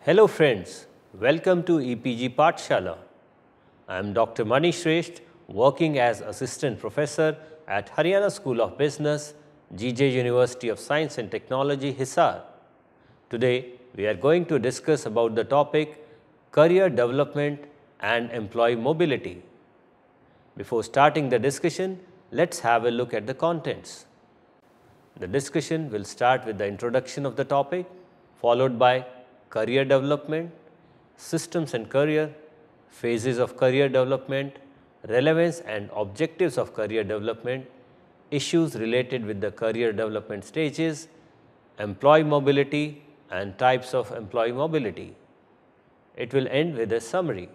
Hello friends, welcome to EPG Pathshala. I am Dr. Mani Shresht, working as Assistant Professor at Haryana School of Business, GJ University of Science and Technology, Hisar. Today, we are going to discuss about the topic Career Development and Employee Mobility. Before starting the discussion, let's have a look at the contents. The discussion will start with the introduction of the topic, followed by career development, systems and career, phases of career development, relevance and objectives of career development, issues related with the career development stages, employee mobility and types of employee mobility. It will end with a summary.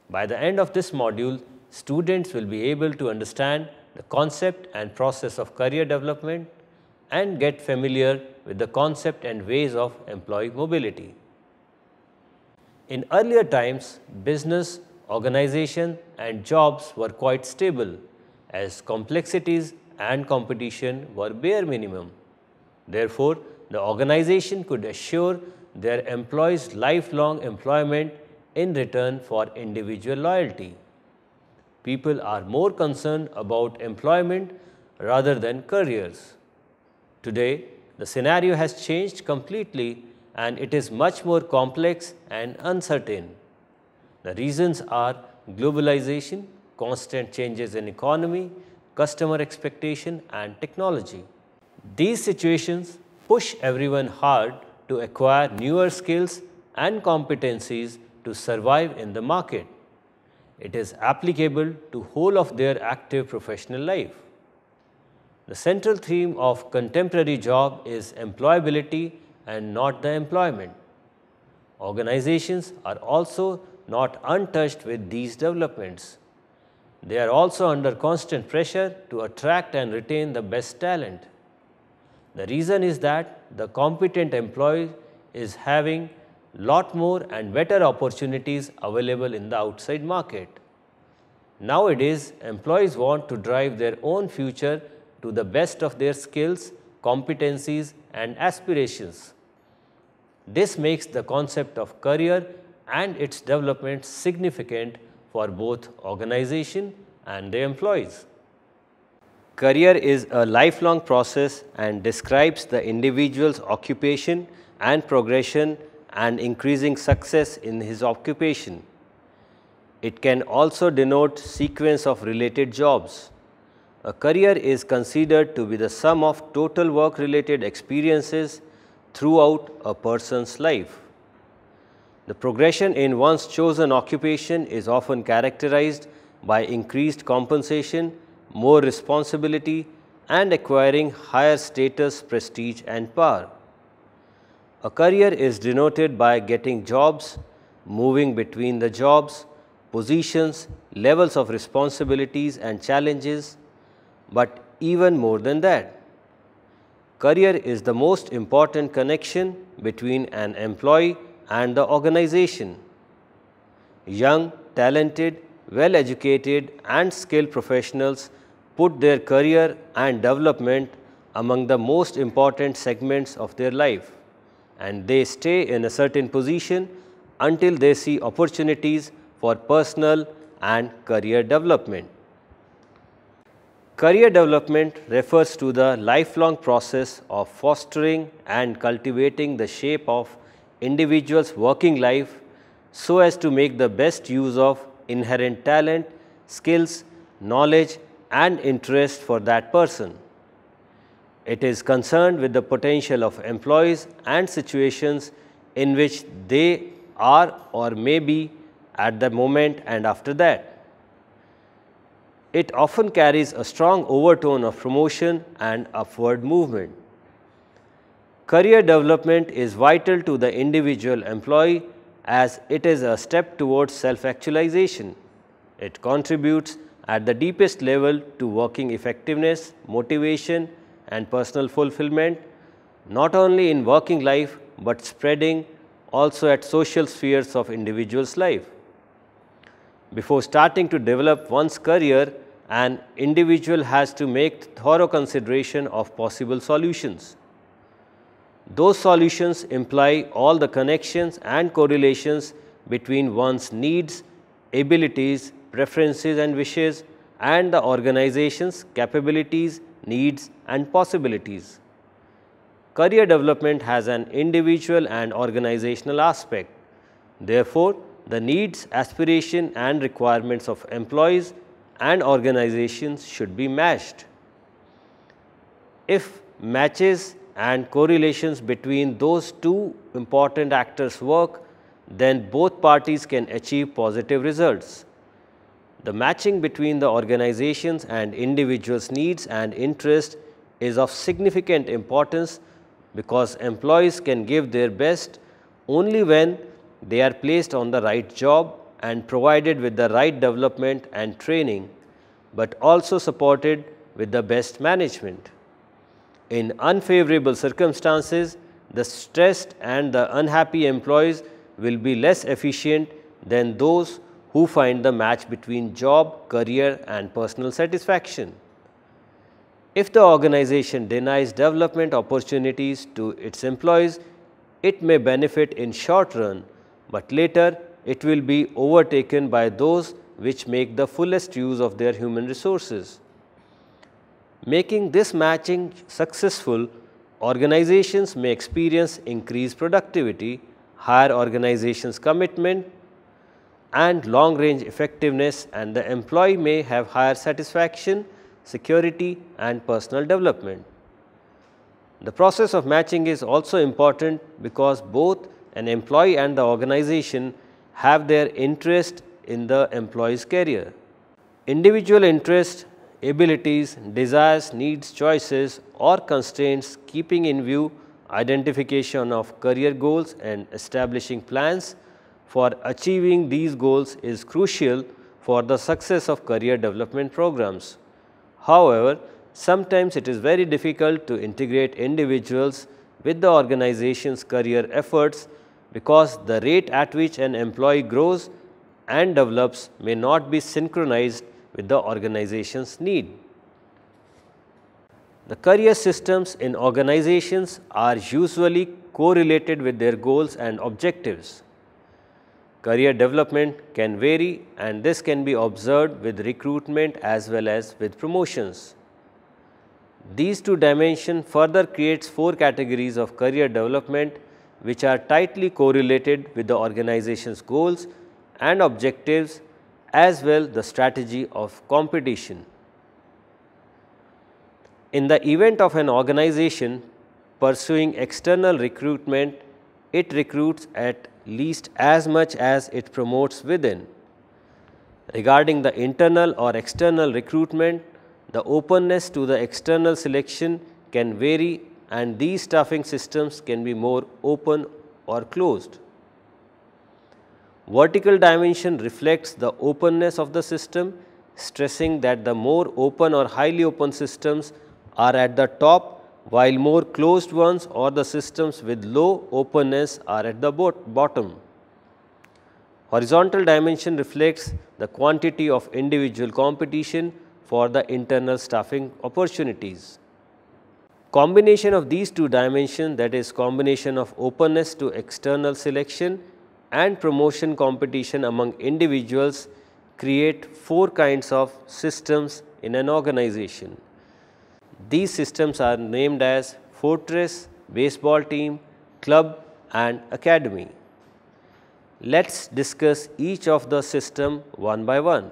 By the end of this module, students will be able to understand the concept and process of career development and get familiar with the concept and ways of employee mobility. In earlier times, business, organization and jobs were quite stable as complexities and competition were bare minimum. Therefore, the organization could assure their employees lifelong employment in return for individual loyalty. People are more concerned about employment rather than careers. Today, the scenario has changed completely and it is much more complex and uncertain. The reasons are globalization, constant changes in economy, customer expectation and technology. These situations push everyone hard to acquire newer skills and competencies to survive in the market. It is applicable to whole of their active professional life. The central theme of contemporary job is employability and not the employment. Organizations are also not untouched with these developments. They are also under constant pressure to attract and retain the best talent. The reason is that the competent employee is having lot more and better opportunities available in the outside market. Nowadays, employees want to drive their own future to the best of their skills, competencies and aspirations. This makes the concept of career and its development significant for both organization and the employees. Career is a lifelong process and describes the individual's occupation and progression and increasing success in his occupation. It can also denote sequence of related jobs. A career is considered to be the sum of total work-related experiences throughout a person's life. The progression in one's chosen occupation is often characterized by increased compensation, more responsibility, and acquiring higher status, prestige, and power. A career is denoted by getting jobs, moving between the jobs, positions, levels of responsibilities and challenges, but even more than that. Career is the most important connection between an employee and the organization. Young, talented, well-educated and skilled professionals put their career and development among the most important segments of their life, and they stay in a certain position until they see opportunities for personal and career development. Career development refers to the lifelong process of fostering and cultivating the shape of individual's working life so as to make the best use of inherent talent, skills, knowledge and interest for that person. It is concerned with the potential of employees and situations in which they are or may be at the moment and after that. It often carries a strong overtone of promotion and upward movement. Career development is vital to the individual employee as it is a step towards self-actualization. It contributes at the deepest level to working effectiveness, motivation and personal fulfillment, not only in working life but spreading also at social spheres of individual's life. Before starting to develop one's career, an individual has to make thorough consideration of possible solutions. Those solutions imply all the connections and correlations between one's needs, abilities, preferences and wishes, and the organization's capabilities, needs and possibilities. Career development has an individual and organizational aspect. Therefore, the needs, aspiration and requirements of employees and organizations should be matched. If matches and correlations between those two important actors work, then both parties can achieve positive results. The matching between the organizations and individuals' needs and interests is of significant importance because employees can give their best only when they are placed on the right job and provided with the right development and training, but also supported with the best management. In unfavorable circumstances, the stressed and the unhappy employees will be less efficient than those who find the match between job, career and personal satisfaction. If the organization denies development opportunities to its employees, it may benefit in short run, but later it will be overtaken by those which make the fullest use of their human resources. Making this matching successful, organizations may experience increased productivity, higher organization's commitment and long-range effectiveness, and the employee may have higher satisfaction, security and personal development. The process of matching is also important because both an employee and the organization have their interest in the employee's career. Individual interests, abilities, desires, needs, choices or constraints, keeping in view identification of career goals and establishing plans for achieving these goals is crucial for the success of career development programs. However, sometimes it is very difficult to integrate individuals with the organization's career efforts because the rate at which an employee grows and develops may not be synchronized with the organization's need. The career systems in organizations are usually correlated with their goals and objectives. Career development can vary and this can be observed with recruitment as well as with promotions. These two dimensions further creates 4 categories of career development which are tightly correlated with the organization's goals and objectives as well the strategy of competition. In the event of an organization pursuing external recruitment, it recruits at least as much as it promotes within. Regarding the internal or external recruitment, the openness to the external selection can vary and these staffing systems can be more open or closed. Vertical dimension reflects the openness of the system, stressing that the more open or highly open systems are at the top, while more closed ones or the systems with low openness are at the bottom. Horizontal dimension reflects the quantity of individual competition for the internal staffing opportunities. Combination of these two dimensions, that is combination of openness to external selection and promotion competition among individuals, create 4 kinds of systems in an organization. These systems are named as fortress, baseball team, club and academy. Let's discuss each of the system one by one.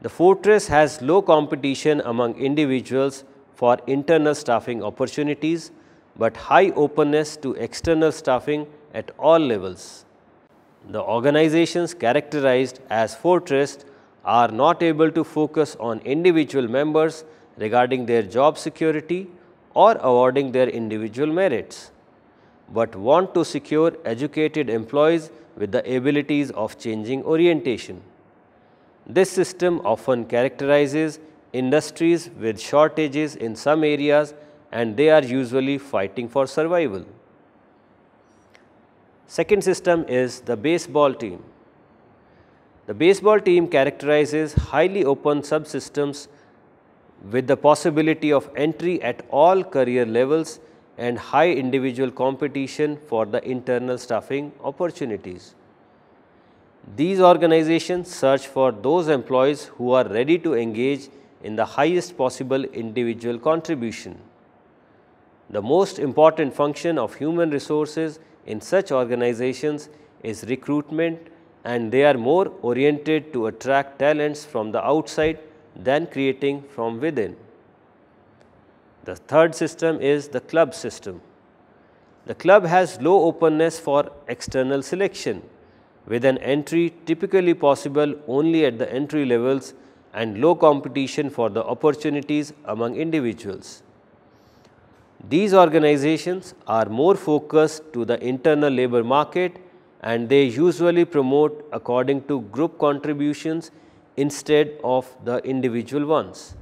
The fortress has low competition among individuals for internal staffing opportunities, but high openness to external staffing at all levels. The organizations characterized as fortress are not able to focus on individual members regarding their job security or awarding their individual merits, but want to secure educated employees with the abilities of changing orientation. This system often characterizes industries with shortages in some areas and they are usually fighting for survival. Second system is the baseball team. The baseball team characterizes highly open subsystems with the possibility of entry at all career levels, and high individual competition for the internal staffing opportunities. These organizations search for those employees who are ready to engage in the highest possible individual contribution. The most important function of human resources in such organizations is recruitment, and they are more oriented to attract talents from the outside than creating from within. The third system is the club system. The club has low openness for external selection, with an entry typically possible only at the entry levels and low competition for the opportunities among individuals. These organizations are more focused to the internal labor market, and they usually promote according to group contributions instead of the individual ones.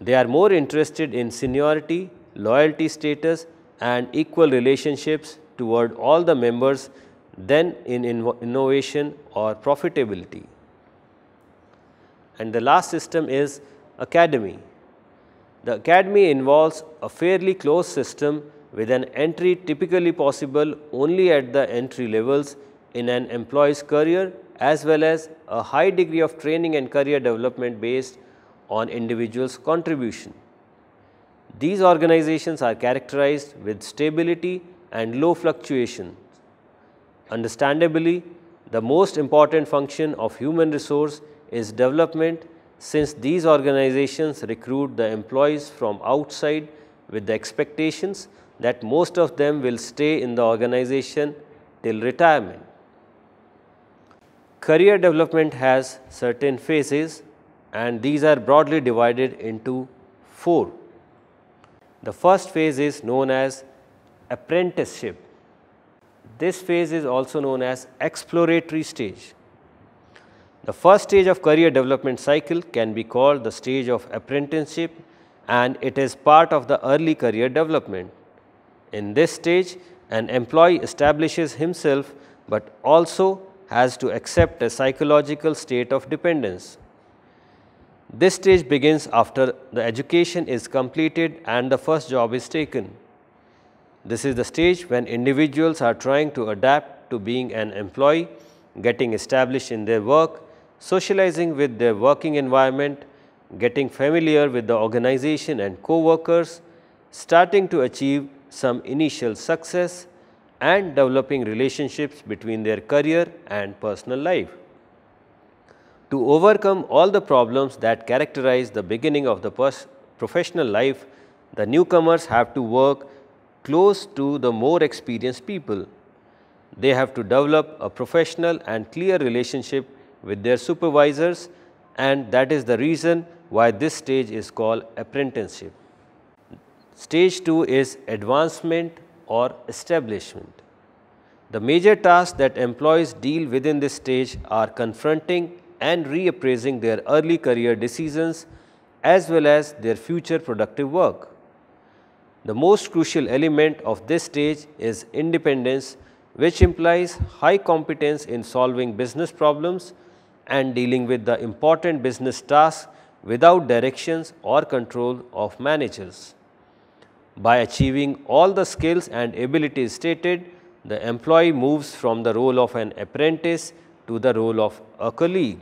They are more interested in seniority, loyalty status, and equal relationships toward all the members than in innovation or profitability. And the last system is academy. The academy involves a fairly closed system with an entry typically possible only at the entry levels in an employee's career, as well as a high degree of training and career development based on individuals' contribution. These organizations are characterized with stability and low fluctuations. Understandably, the most important function of human resource is development, since these organizations recruit the employees from outside with the expectations that most of them will stay in the organization till retirement. Career development has certain phases, and these are broadly divided into 4. The first phase is known as apprenticeship. This phase is also known as exploratory stage. The first stage of career development cycle can be called the stage of apprenticeship, and it is part of the early career development. In this stage, an employee establishes himself, but also has to accept a psychological state of dependence. This stage begins after the education is completed and the first job is taken. This is the stage when individuals are trying to adapt to being an employee, getting established in their work, socializing with their working environment, getting familiar with the organization and co-workers, starting to achieve some initial success, and developing relationships between their career and personal life. To overcome all the problems that characterize the beginning of the professional life, the newcomers have to work close to the more experienced people. They have to develop a professional and clear relationship with their supervisors, and that is the reason why this stage is called apprenticeship. Stage 2 is advancement or establishment. The major tasks that employees deal within this stage are confronting and reappraising their early career decisions as well as their future productive work. The most crucial element of this stage is independence, which implies high competence in solving business problems and dealing with the important business tasks without directions or control of managers. By achieving all the skills and abilities stated, the employee moves from the role of an apprentice to the role of a colleague.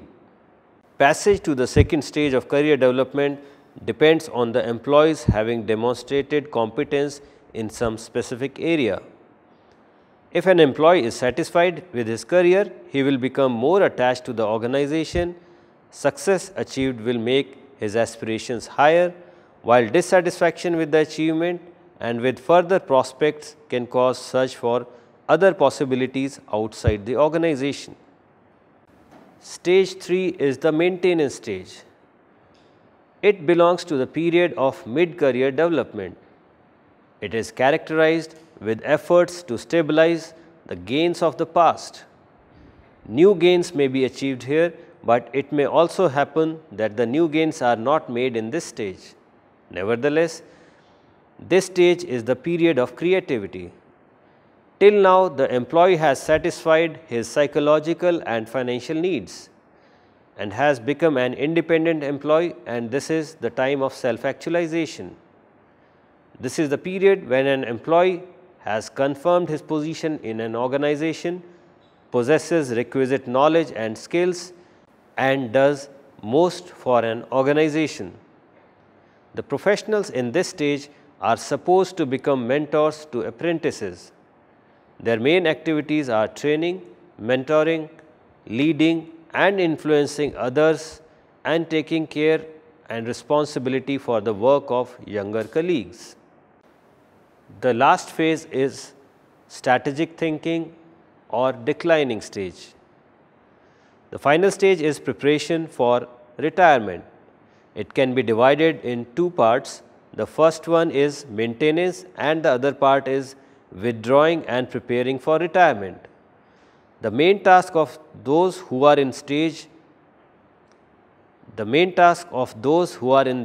Passage to the second stage of career development depends on the employees having demonstrated competence in some specific area. If an employee is satisfied with his career, he will become more attached to the organization. Success achieved will make his aspirations higher, while dissatisfaction with the achievement and with further prospects can cause search for other possibilities outside the organization. Stage 3 is the maintenance stage. It belongs to the period of mid-career development. It is characterized with efforts to stabilize the gains of the past. New gains may be achieved here, but it may also happen that the new gains are not made in this stage. Nevertheless, this stage is the period of creativity. Till now, the employee has satisfied his psychological and financial needs and has become an independent employee, and this is the time of self-actualization. This is the period when an employee has confirmed his position in an organization, possesses requisite knowledge and skills, and does most for an organization. The professionals in this stage are supposed to become mentors to apprentices. Their main activities are training, mentoring, leading and influencing others, and taking care and responsibility for the work of younger colleagues. The last phase is strategic thinking or declining stage. The final stage is preparation for retirement. It can be divided in two parts. The first one is maintenance and the other part is withdrawing and preparing for retirement. The main task of those who are in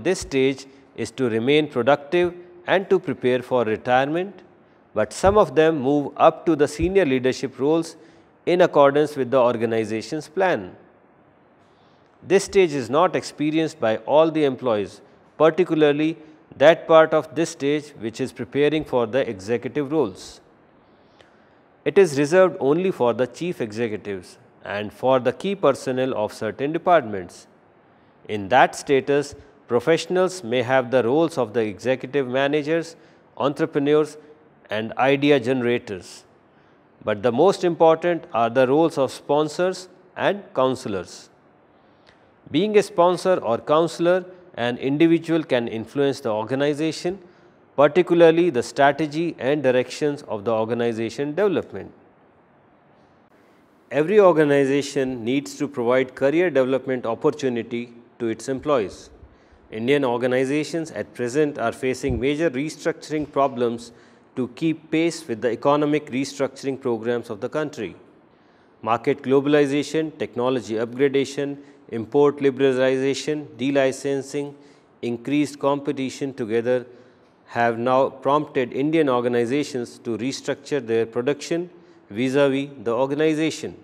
this stage is to remain productive and to prepare for retirement, but some of them move up to the senior leadership roles in accordance with the organization's plan. This stage is not experienced by all the employees, particularly that part of this stage which is preparing for the executive roles. It is reserved only for the chief executives and for the key personnel of certain departments. In that status, professionals may have the roles of the executive managers, entrepreneurs and idea generators. But the most important are the roles of sponsors and counselors. Being a sponsor or counselor, an individual can influence the organization, particularly the strategy and directions of the organization development. Every organization needs to provide career development opportunity to its employees. Indian organizations at present are facing major restructuring problems to keep pace with the economic restructuring programs of the country. Market globalization, technology upgradation, import liberalization, delicensing, increased competition together have now prompted Indian organizations to restructure their production vis-à-vis the organization.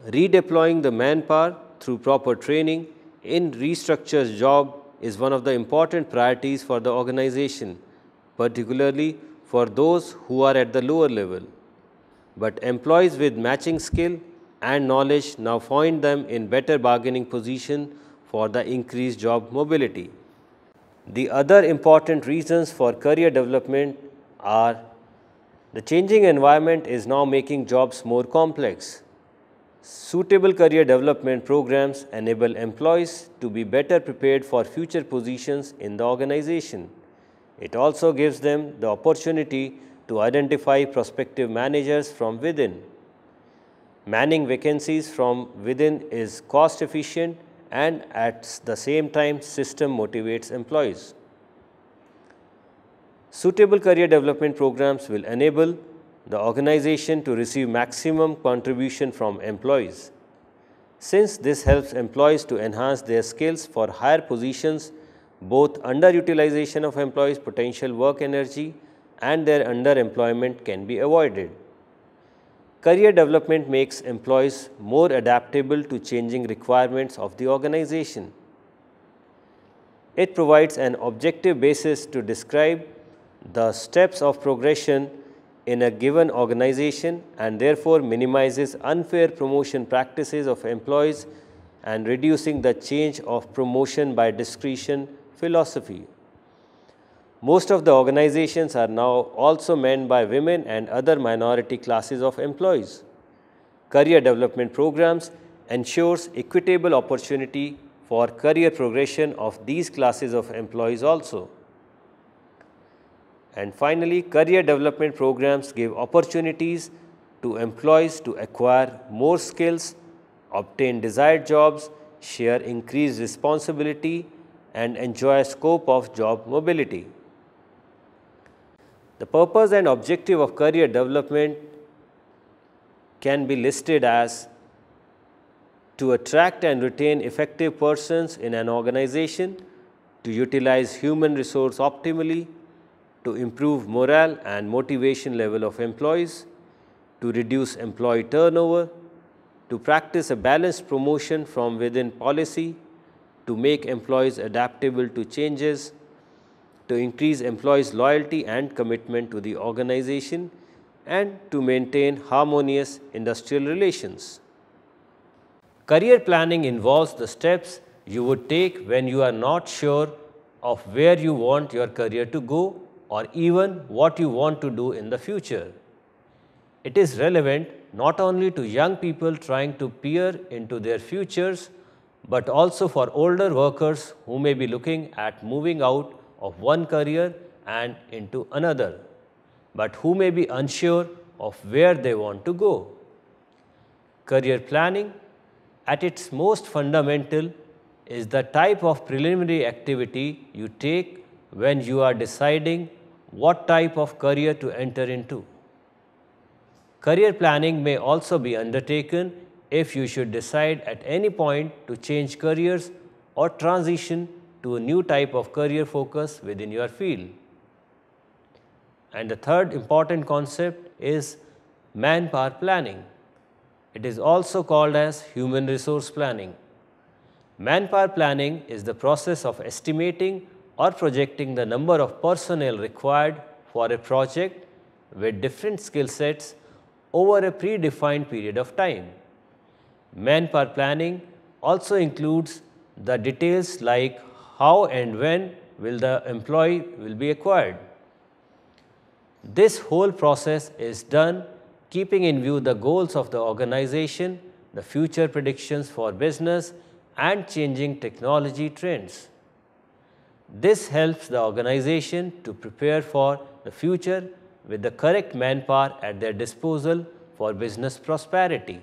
Redeploying the manpower through proper training in restructured job is one of the important priorities for the organization, particularly for those who are at the lower level. But employees with matching skill and knowledge now find them in better bargaining position for the increased job mobility. The other important reasons for career development are the changing environment is now making jobs more complex. Suitable career development programs enable employees to be better prepared for future positions in the organization. It also gives them the opportunity to identify prospective managers from within. Manning vacancies from within is cost efficient and at the same time system motivates employees. Suitable career development programs will enable the organization to receive maximum contribution from employees. Since this helps employees to enhance their skills for higher positions, both underutilization of employees' potential work energy and their underemployment can be avoided. Career development makes employees more adaptable to changing requirements of the organization. It provides an objective basis to describe the steps of progression in a given organization and therefore minimizes unfair promotion practices of employees and reducing the change of promotion by discretion philosophy. Most of the organizations are now also manned by women and other minority classes of employees. Career development programs ensures equitable opportunity for career progression of these classes of employees also. And finally, career development programs give opportunities to employees to acquire more skills, obtain desired jobs, share increased responsibility, and enjoy a scope of job mobility. The purpose and objective of career development can be listed as to attract and retain effective persons in an organization, to utilize human resource optimally, to improve morale and motivation level of employees, to reduce employee turnover, to practice a balanced promotion from within policy, to make employees adaptable to changes, to increase employees' loyalty and commitment to the organization and to maintain harmonious industrial relations. Career planning involves the steps you would take when you are not sure of where you want your career to go or even what you want to do in the future. It is relevant not only to young people trying to peer into their futures, but also for older workers who may be looking at moving out of one career and into another, but who may be unsure of where they want to go. Career planning, at its most fundamental, is the type of preliminary activity you take when you are deciding what type of career to enter into. Career planning may also be undertaken if you should decide at any point to change careers or transition to a new type of career focus within your field. And the third important concept is manpower planning. It is also called as human resource planning. Manpower planning is the process of estimating or projecting the number of personnel required for a project with different skill sets over a predefined period of time. Manpower planning also includes the details like how and when will the employee will be acquired. This whole process is done keeping in view the goals of the organization, the future predictions for business, and changing technology trends. This helps the organization to prepare for the future with the correct manpower at their disposal for business prosperity.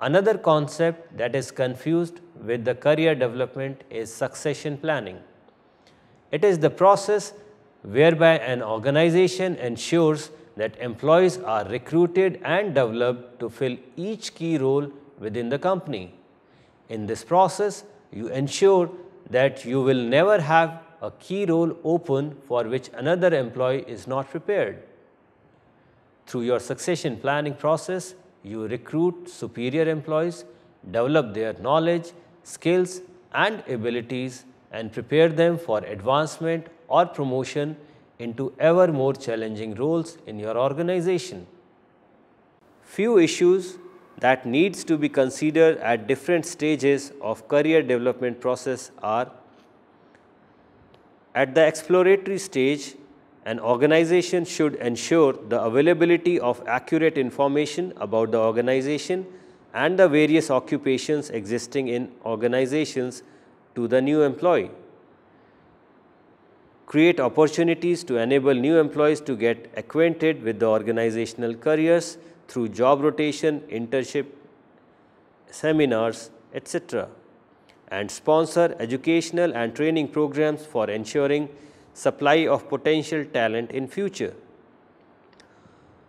Another concept that is confused with the career development is succession planning. It is the process whereby an organization ensures that employees are recruited and developed to fill each key role within the company. In this process, you ensure that you will never have a key role open for which another employee is not prepared. Through your succession planning process, you recruit superior employees, develop their knowledge, skills, and abilities, and prepare them for advancement or promotion into ever more challenging roles in your organization. Few issues that needs to be considered at different stages of career development process are: at the exploratory stage, an organization should ensure the availability of accurate information about the organization and the various occupations existing in organizations to the new employee. Create opportunities to enable new employees to get acquainted with the organizational careers through job rotation, internship, seminars, etc. And sponsor educational and training programs for ensuring supply of potential talent in future.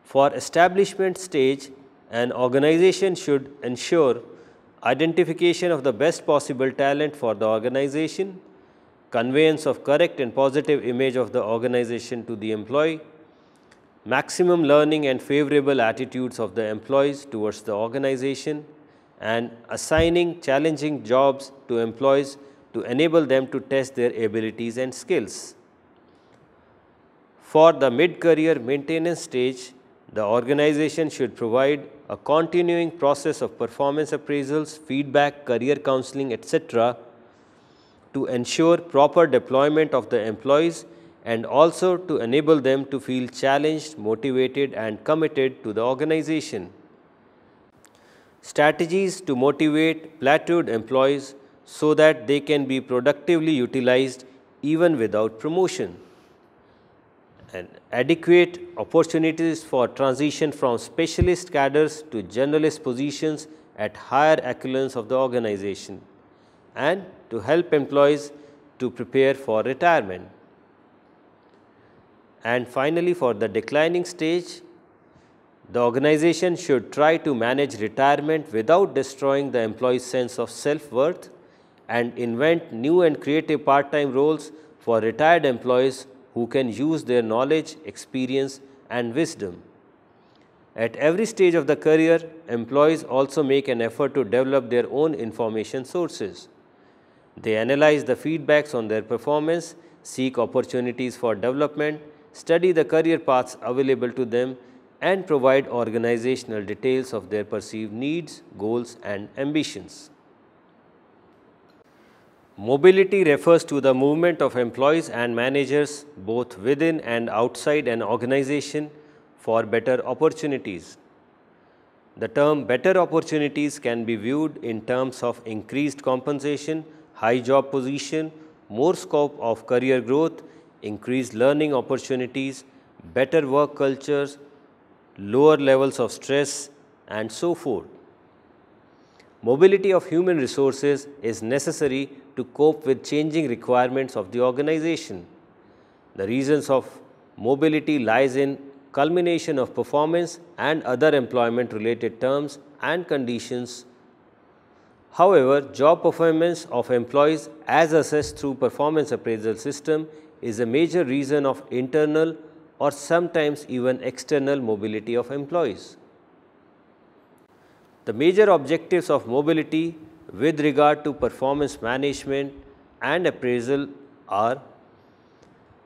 For establishment stage, an organization should ensure identification of the best possible talent for the organization, conveyance of correct and positive image of the organization to the employee, maximum learning and favorable attitudes of the employees towards the organization, and assigning challenging jobs to employees to enable them to test their abilities and skills. For the mid-career maintenance stage, the organization should provide a continuing process of performance appraisals, feedback, career counseling, etc. to ensure proper deployment of the employees and also to enable them to feel challenged, motivated, and committed to the organization. Strategies to motivate plateaued employees so that they can be productively utilized even without promotion. And adequate opportunities for transition from specialist cadres to generalist positions at higher echelons of the organization, and to help employees to prepare for retirement. And finally, for the declining stage, the organization should try to manage retirement without destroying the employee's sense of self-worth and invent new and creative part-time roles for retired employees who can use their knowledge, experience, and wisdom. At every stage of the career, employees also make an effort to develop their own information sources. They analyze the feedbacks on their performance, seek opportunities for development, study the career paths available to them, and provide organizational details of their perceived needs, goals, and ambitions. Mobility refers to the movement of employees and managers both within and outside an organization for better opportunities. The term better opportunities can be viewed in terms of increased compensation, high job position, more scope of career growth, increased learning opportunities, better work cultures, lower levels of stress, and so forth. Mobility of human resources is necessary to cope with changing requirements of the organization. The reasons of mobility lies in culmination of performance and other employment related terms and conditions. However, job performance of employees as assessed through performance appraisal system is a major reason of internal or sometimes even external mobility of employees. The major objectives of mobility with regard to performance management and appraisal are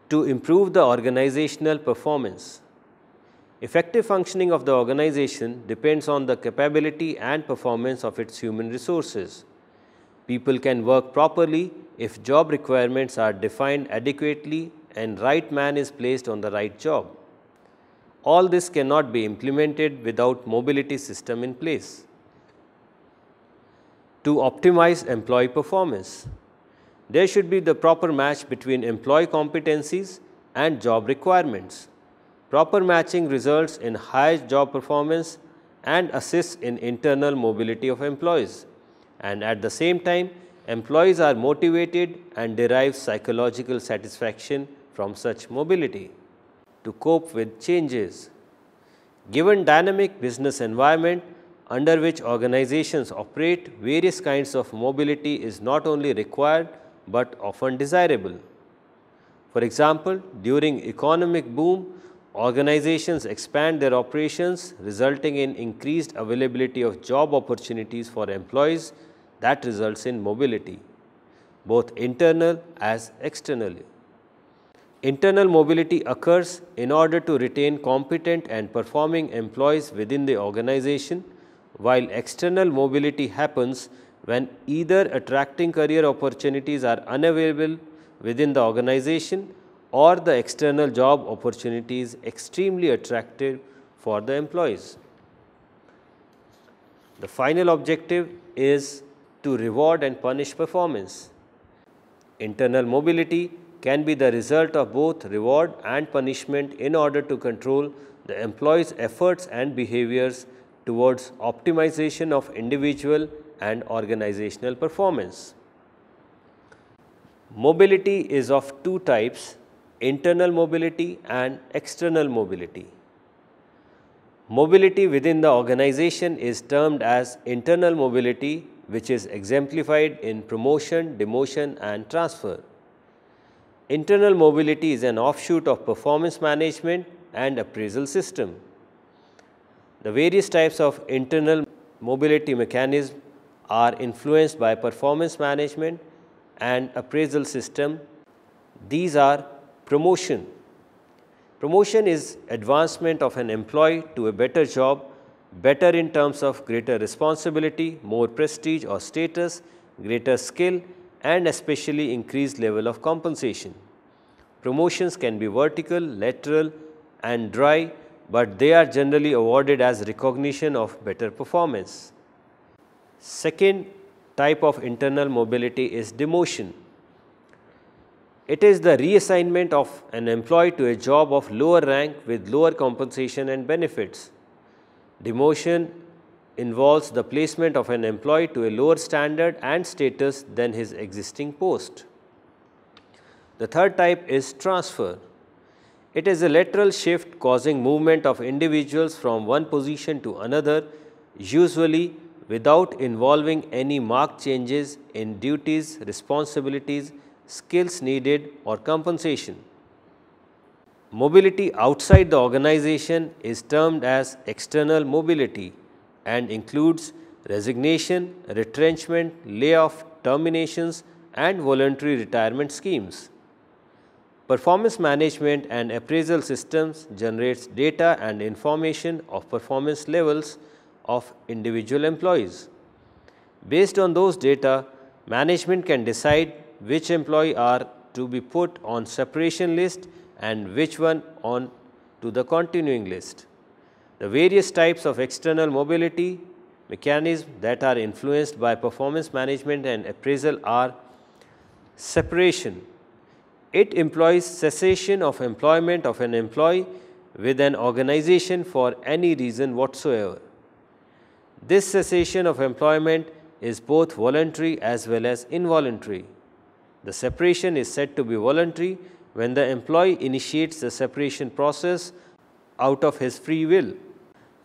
to improve the organizational performance. Effective functioning of the organization depends on the capability and performance of its human resources. People can work properly if job requirements are defined adequately and right man is placed on the right job. All this cannot be implemented without mobility system in place. To optimize employee performance, there should be the proper match between employee competencies and job requirements. Proper matching results in high job performance and assists in internal mobility of employees. And at the same time, employees are motivated and derive psychological satisfaction from such mobility. To cope with changes, given dynamic business environment under which organizations operate, various kinds of mobility is not only required but often desirable. For example, during economic boom, organizations expand their operations, resulting in increased availability of job opportunities for employees that results in mobility, both internal as externally. Internal mobility occurs in order to retain competent and performing employees within the organization, while external mobility happens when either attracting career opportunities are unavailable within the organization or the external job opportunity is extremely attractive for the employees. The final objective is to reward and punish performance. Internal mobility can be the result of both reward and punishment in order to control the employee's efforts and behaviors towards optimization of individual and organizational performance. Mobility is of two types: internal mobility and external mobility. Mobility within the organization is termed as internal mobility, which is exemplified in promotion, demotion, and transfer. Internal mobility is an offshoot of performance management and appraisal system. The various types of internal mobility mechanisms are influenced by performance management and appraisal system. These are promotion. Promotion is advancement of an employee to a better job, better in terms of greater responsibility, more prestige or status, greater skill, and especially increased level of compensation. Promotions can be vertical, lateral, and dry, but they are generally awarded as recognition of better performance. Second type of internal mobility is demotion. It is the reassignment of an employee to a job of lower rank with lower compensation and benefits. Demotion involves the placement of an employee to a lower standard and status than his existing post. The third type is transfer. It is a lateral shift causing movement of individuals from one position to another, usually without involving any marked changes in duties, responsibilities, skills needed, or compensation. Mobility outside the organization is termed as external mobility and includes resignation, retrenchment, layoff, terminations, and voluntary retirement schemes. Performance management and appraisal systems generates data and information of performance levels of individual employees. Based on those data, management can decide which employee are to be put on separation list and which one on to the continuing list. The various types of external mobility mechanisms that are influenced by performance management and appraisal are separation. It implies cessation of employment of an employee with an organization for any reason whatsoever. This cessation of employment is both voluntary as well as involuntary. The separation is said to be voluntary when the employee initiates the separation process out of his free will.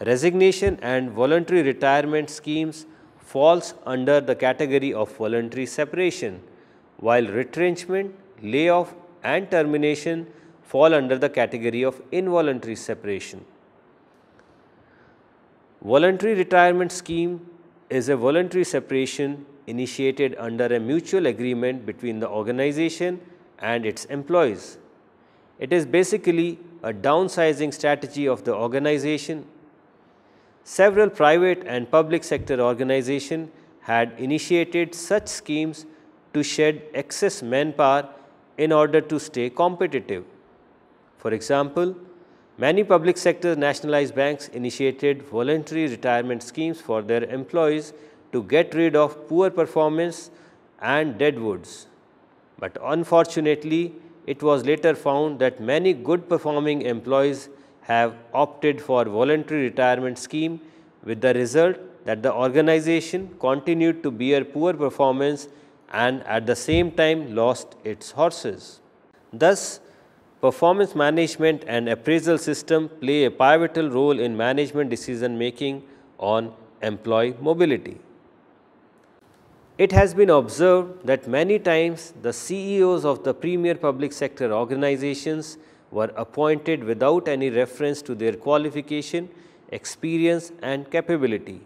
Resignation and voluntary retirement schemes falls under the category of voluntary separation, while retrenchment, layoff and termination fall under the category of involuntary separation. Voluntary retirement scheme is a voluntary separation initiated under a mutual agreement between the organization and its employees. It is basically a downsizing strategy of the organization. Several private and public sector organizations had initiated such schemes to shed excess manpower in order to stay competitive. For example, many public sector nationalized banks initiated voluntary retirement schemes for their employees to get rid of poor performance and deadwoods. But unfortunately, it was later found that many good performing employees have opted for voluntary retirement scheme, with the result that the organization continued to bear poor performance and at the same time lost its horses. Thus, performance management and appraisal system play a pivotal role in management decision making on employee mobility. It has been observed that many times the CEOs of the premier public sector organizations were appointed without any reference to their qualification, experience and capability.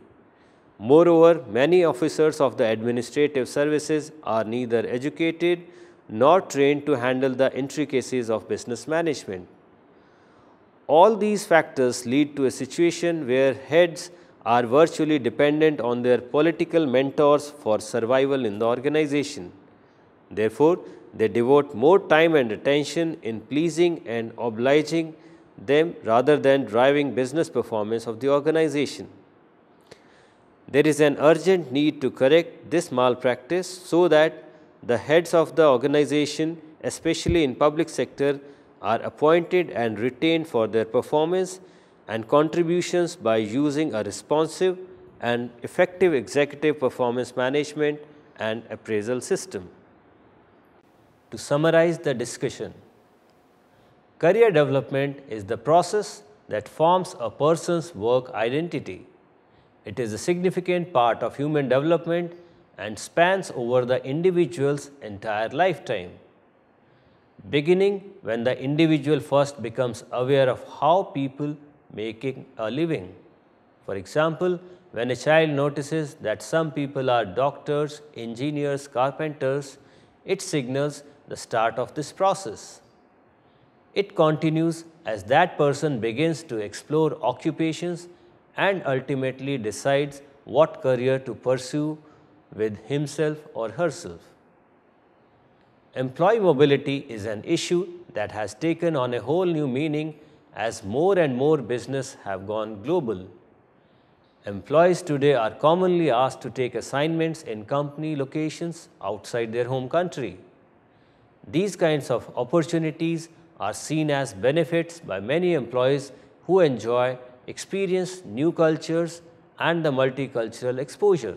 Moreover, many officers of the administrative services are neither educated nor trained to handle the intricacies of business management. All these factors lead to a situation where heads are virtually dependent on their political mentors for survival in the organization. Therefore, they devote more time and attention in pleasing and obliging them rather than driving business performance of the organization. There is an urgent need to correct this malpractice so that the heads of the organization, especially in public sector, are appointed and retained for their performance and contributions by using a responsive and effective executive performance management and appraisal system. To summarize the discussion, career development is the process that forms a person's work identity. It is a significant part of human development and spans over the individual's entire lifetime. Beginning when the individual first becomes aware of how people making a living. For example, when a child notices that some people are doctors, engineers, carpenters, it signals the start of this process. It continues as that person begins to explore occupations and ultimately decides what career to pursue with himself or herself. Employee mobility is an issue that has taken on a whole new meaning as more and more business have gone global. Employees today are commonly asked to take assignments in company locations outside their home country. These kinds of opportunities are seen as benefits by many employees who enjoy, experience new cultures and the multicultural exposure.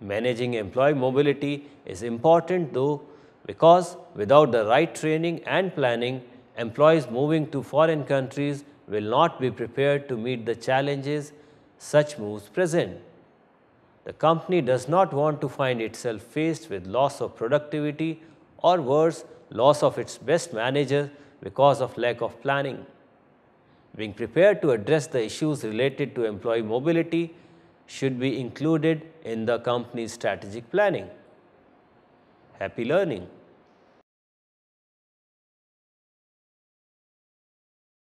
Managing employee mobility is important though, because without the right training and planning, employees moving to foreign countries will not be prepared to meet the challenges such moves present. The company does not want to find itself faced with loss of productivity or worse, loss of its best manager because of lack of planning. Being prepared to address the issues related to employee mobility should be included in the company's strategic planning. Happy learning!